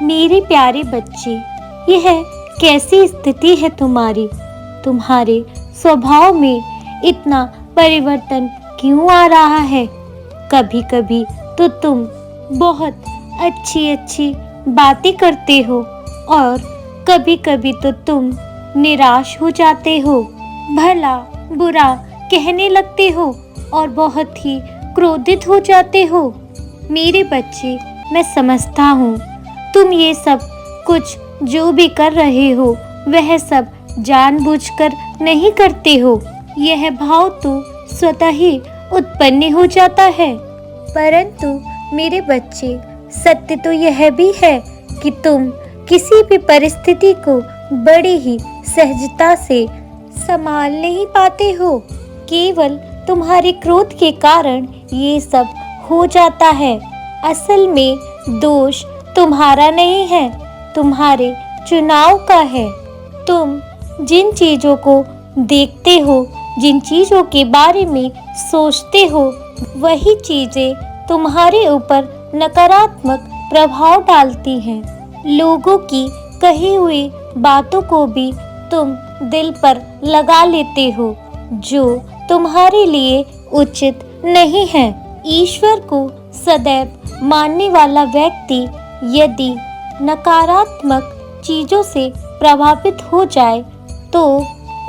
मेरे प्यारे बच्चे, यह कैसी स्थिति है तुम्हारी? तुम्हारे स्वभाव में इतना परिवर्तन क्यों आ रहा है? कभी कभी तो तुम बहुत अच्छी अच्छी बातें करते हो और कभी कभी तो तुम निराश हो जाते हो, भला बुरा कहने लगते हो और बहुत ही क्रोधित हो जाते हो। मेरे बच्चे, मैं समझता हूँ तुम ये सब कुछ जो भी कर रहे हो वह सब जानबूझकर नहीं करते हो। यह भाव तो स्वतः ही उत्पन्न हो जाता है। परंतु मेरे बच्चे, सत्य तो यह भी है कि तुम किसी भी परिस्थिति को बड़ी ही सहजता से संभाल नहीं पाते हो। केवल तुम्हारे क्रोध के कारण ये सब हो जाता है। असल में दोष तुम्हारा नहीं है, तुम्हारे चुनाव का है। तुम जिन चीजों को देखते हो, जिन चीजों के बारे में सोचते हो, वही चीजें तुम्हारे ऊपर नकारात्मक प्रभाव डालती हैं। लोगों की कही हुई बातों को भी तुम दिल पर लगा लेते हो, जो तुम्हारे लिए उचित नहीं है। ईश्वर को सदैव मानने वाला व्यक्ति यदि नकारात्मक चीजों से प्रभावित हो जाए तो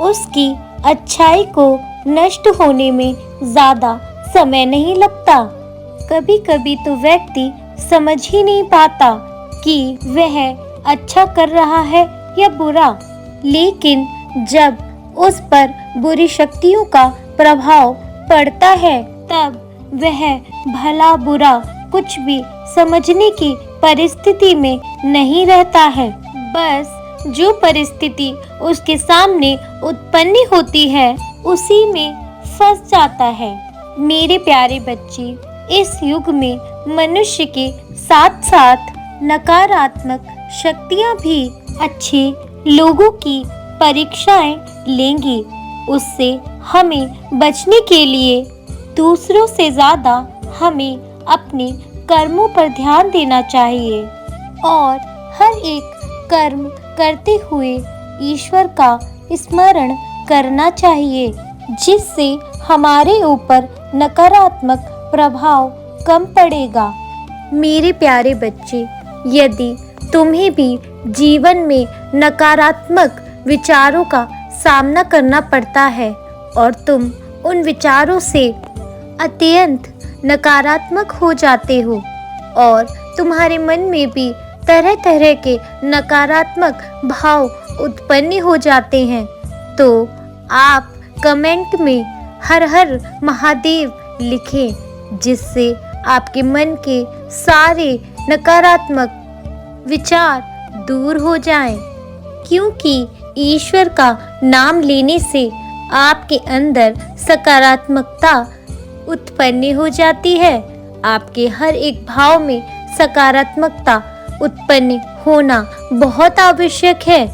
उसकी अच्छाई को नष्ट होने में ज्यादा समय नहीं लगता। कभी कभी तो व्यक्ति समझ ही नहीं पाता कि वह अच्छा कर रहा है या बुरा, लेकिन जब उस पर बुरी शक्तियों का प्रभाव पड़ता है तब वह भला बुरा कुछ भी समझने की परिस्थिति में नहीं रहता है। बस जो परिस्थिति उसके सामने उत्पन्न होती है उसी में फंस जाता है। मेरे प्यारे बच्चे, इस युग में मनुष्य के साथ साथ नकारात्मक शक्तियां भी अच्छे लोगों की परीक्षाएं लेंगी। उससे हमें बचने के लिए दूसरों से ज्यादा हमें अपने कर्मों पर ध्यान देना चाहिए और हर एक कर्म करते हुए ईश्वर का स्मरण करना चाहिए, जिससे हमारे ऊपर नकारात्मक प्रभाव कम पड़ेगा। मेरे प्यारे बच्चे, यदि तुम्हें भी जीवन में नकारात्मक विचारों का सामना करना पड़ता है और तुम उन विचारों से अत्यंत नकारात्मक हो जाते हो और तुम्हारे मन में भी तरह तरह के नकारात्मक भाव उत्पन्न हो जाते हैं, तो आप कमेंट में हर हर महादेव लिखें, जिससे आपके मन के सारे नकारात्मक विचार दूर हो जाएं। क्योंकि ईश्वर का नाम लेने से आपके अंदर सकारात्मकता उत्पन्न हो जाती है। आपके हर एक भाव में सकारात्मकता उत्पन्न होना बहुत आवश्यक है।